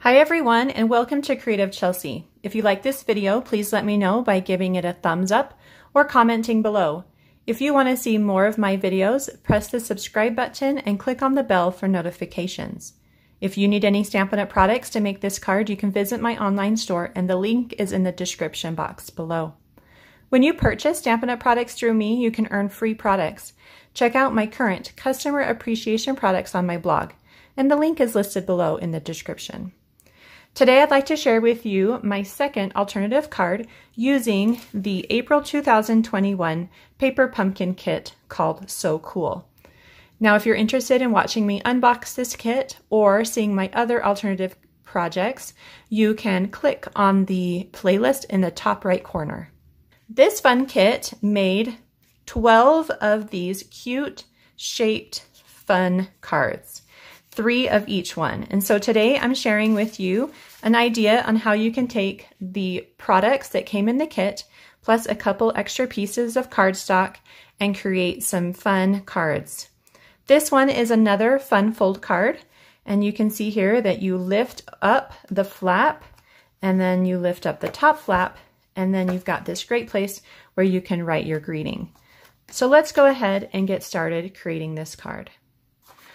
Hi everyone, and welcome to Creative Chelsey. If you like this video, please let me know by giving it a thumbs up or commenting below. If you want to see more of my videos, press the subscribe button and click on the bell for notifications. If you need any Stampin' Up! Products to make this card, you can visit my online store and the link is in the description box below. When you purchase Stampin' Up! Products through me, you can earn free products. Check out my current customer appreciation products on my blog, and the link is listed below in the description. Today I'd like to share with you my second alternative card using the April 2021 paper pumpkin kit called So Cool. Now if you're interested in watching me unbox this kit or seeing my other alternative projects, you can click on the playlist in the top right corner. This fun kit made 12 of these cute shaped fun cards. 3 of each one. And so today I'm sharing with you an idea on how you can take the products that came in the kit plus a couple extra pieces of cardstock and create some fun cards. This one is another fun fold card, and you can see here that you lift up the flap and then you lift up the top flap, and then you've got this great place where you can write your greeting. So let's go ahead and get started creating this card.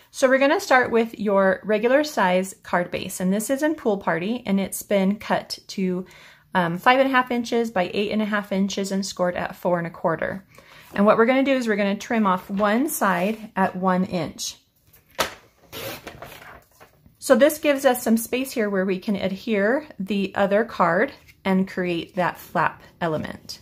So we're going to start with your regular size card base, and this is in Pool Party, and it's been cut to 5.5 inches by 8.5 inches and scored at 4 1/4. And what we're going to do is we're going to trim off one side at 1 inch. So this gives us some space here where we can adhere the other card and create that flap element.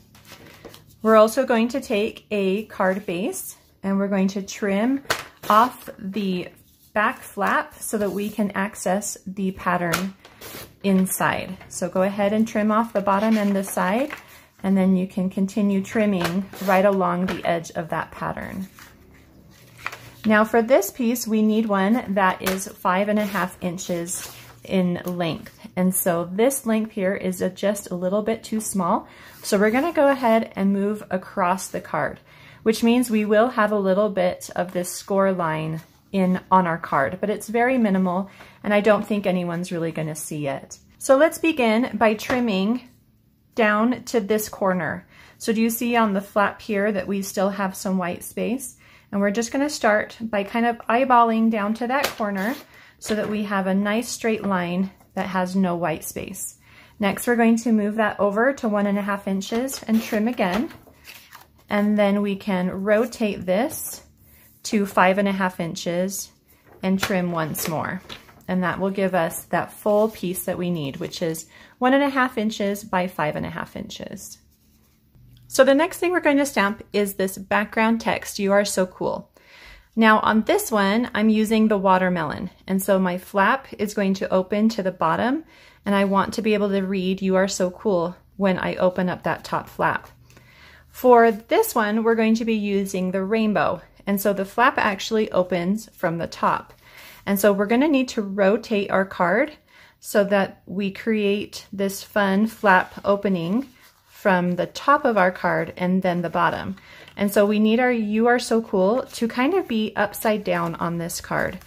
We're also going to take a card base and we're going to trim off the back flap so that we can access the pattern inside. So go ahead and trim off the bottom and the side, and then you can continue trimming right along the edge of that pattern. Now for this piece, we need one that is 5.5 inches in length. And so this length here is just a little bit too small. So we're gonna go ahead and move across the card, which means we will have a little bit of this score line on our card, but it's very minimal and I don't think anyone's really going to see it. So let's begin by trimming down to this corner. So do you see on the flap here that we still have some white space? And we're just going to start by kind of eyeballing down to that corner so that we have a nice straight line that has no white space. Next, we're going to move that over to 1.5 inches and trim again. And then we can rotate this to 5.5 inches and trim once more. And that will give us that full piece that we need, which is 1.5 inches by 5.5 inches. So the next thing we're going to stamp is this background text, "You are so cool." Now on this one, I'm using the watermelon. And so my flap is going to open to the bottom, and I want to be able to read "You are so cool" when I open up that top flap. For this one, we're going to be using the rainbow. And so the flap actually opens from the top. And so we're going to need to rotate our card so that we create this fun flap opening from the top of our card and then the bottom. And so we need our "You are so cool" to kind of be upside down on this card.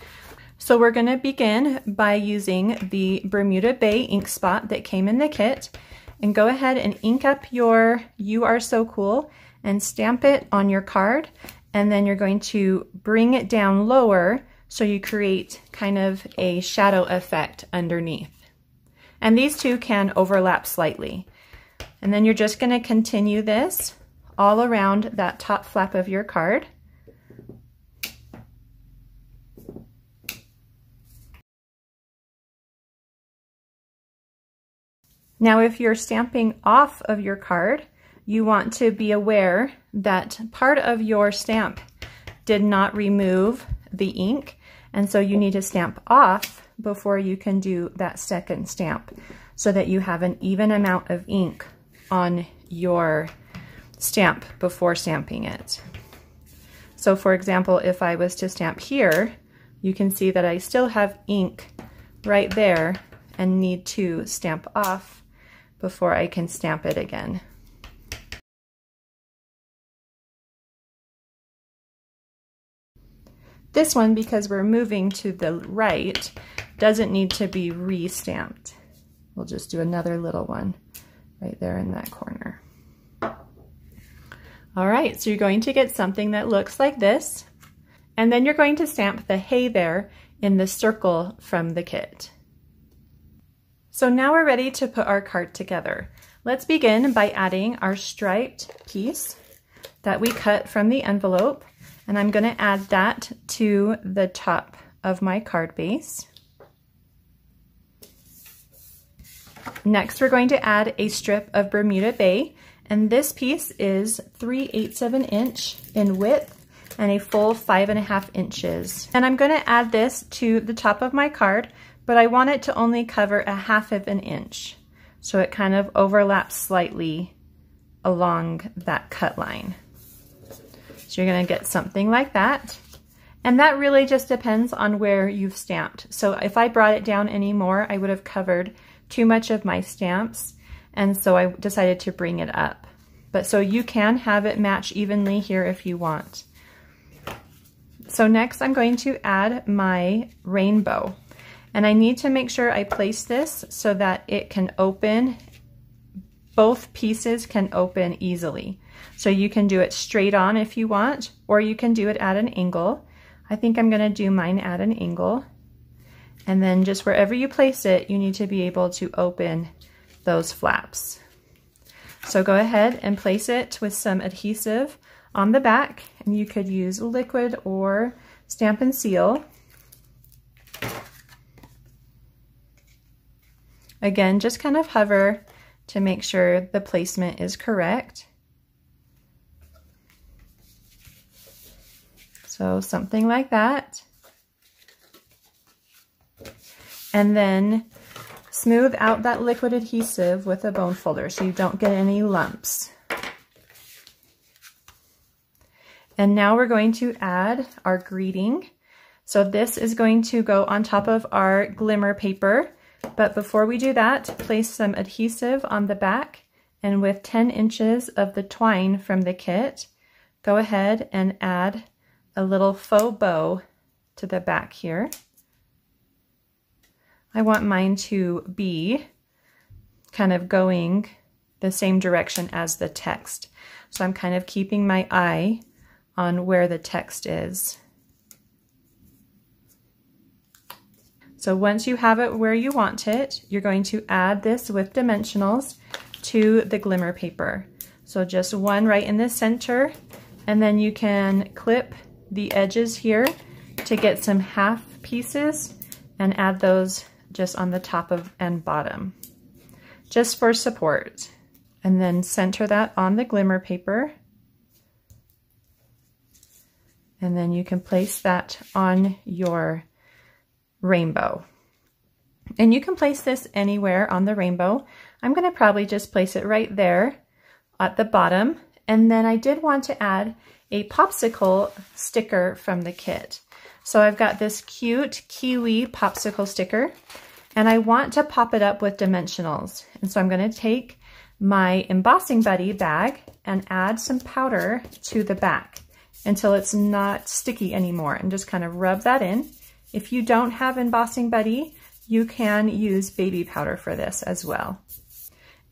So we're going to begin by using the Bermuda Bay ink spot that came in the kit. And go ahead and ink up your "You are so cool" and stamp it on your card. And then you're going to bring it down lower so you create kind of a shadow effect underneath. And these two can overlap slightly. And then you're just going to continue this all around that top flap of your card. Now, if you're stamping off of your card, you want to be aware that part of your stamp did not remove the ink, and so you need to stamp off before you can do that second stamp so that you have an even amount of ink on your stamp before stamping it. So for example, if I was to stamp here, you can see that I still have ink right there and need to stamp off before I can stamp it again. This one, because we're moving to the right, doesn't need to be re-stamped. We'll just do another little one right there in that corner. All right, so you're going to get something that looks like this, and then you're going to stamp the hey there in the circle from the kit. So now we're ready to put our card together. Let's begin by adding our striped piece that we cut from the envelope, and I'm going to add that to the top of my card base. Next, we're going to add a strip of Bermuda Bay, and this piece is 3/8 of an inch in width and a full 5.5 inches. And I'm going to add this to the top of my card, but I want it to only cover 1/2 of an inch. So it kind of overlaps slightly along that cut line. So you're going to get something like that. And that really just depends on where you've stamped. So if I brought it down any more, I would have covered too much of my stamps. And so I decided to bring it up. But so you can have it match evenly here if you want. So next I'm going to add my rainbow. And I need to make sure I place this so that it can open, both pieces can open easily. So you can do it straight on if you want, or you can do it at an angle. I think I'm going to do mine at an angle. And then just wherever you place it, you need to be able to open those flaps. So go ahead and place it with some adhesive on the back, and you could use liquid or Stampin' Seal. Again, just kind of hover to make sure the placement is correct. So something like that. And then smooth out that liquid adhesive with a bone folder so you don't get any lumps. And now we're going to add our greeting. So this is going to go on top of our glimmer paper. But before we do that, place some adhesive on the back, and with 10 inches of the twine from the kit, go ahead and add a little faux bow to the back here. I want mine to be kind of going the same direction as the text. So I'm kind of keeping my eye on where the text is. So once you have it where you want it, you're going to add this with dimensionals to the glimmer paper. So just one right in the center, and then you can clip the edges here to get some half pieces and add those just on the top of and bottom, just for support. And then center that on the glimmer paper. And then you can place that on your rainbow. And you can place this anywhere on the rainbow. I'm going to probably just place it right there at the bottom. And then I did want to add a popsicle sticker from the kit. So I've got this cute kiwi popsicle sticker, and I want to pop it up with dimensionals. And so I'm going to take my embossing buddy bag and add some powder to the back until it's not sticky anymore, and just kind of rub that in. If you don't have embossing buddy, you can use baby powder for this as well.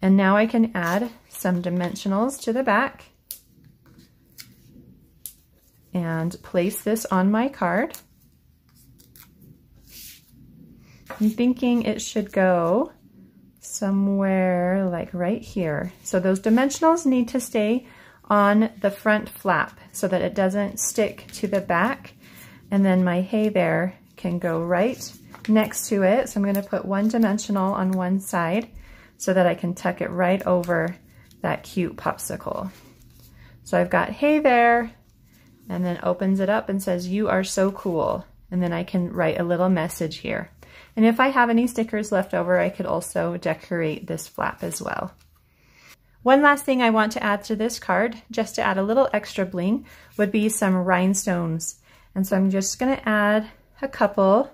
And now I can add some dimensionals to the back and place this on my card. I'm thinking it should go somewhere like right here. So those dimensionals need to stay on the front flap so that it doesn't stick to the back. And then my hey there can go right next to it. So I'm going to put one dimensional on one side so that I can tuck it right over that cute popsicle. So I've got hey there, and then opens it up and says, "You are so cool." And then I can write a little message here. And if I have any stickers left over, I could also decorate this flap as well. One last thing I want to add to this card, just to add a little extra bling, would be some rhinestones. And so I'm just going to add a couple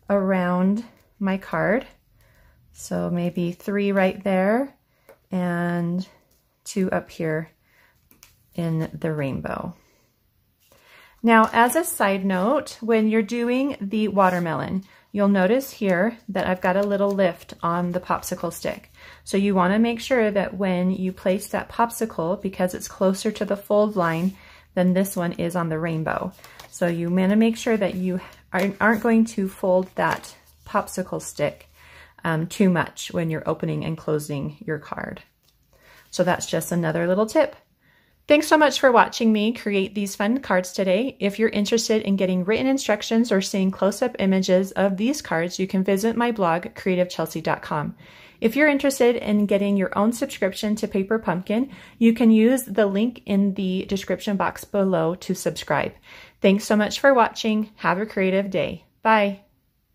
around my card. So maybe 3 right there and 2 up here in the rainbow. Now, as a side note, when you're doing the watermelon, you'll notice here that I've got a little lift on the popsicle stick. So you want to make sure that when you place that popsicle, because it's closer to the fold line than this one is on the rainbow. So you want to make sure that you aren't going to fold that popsicle stick too much when you're opening and closing your card. So that's just another little tip. Thanks so much for watching me create these fun cards today. If you're interested in getting written instructions or seeing close-up images of these cards, you can visit my blog, creativechelsey.com. If you're interested in getting your own subscription to Paper Pumpkin, you can use the link in the description box below to subscribe. Thanks so much for watching. Have a creative day. Bye.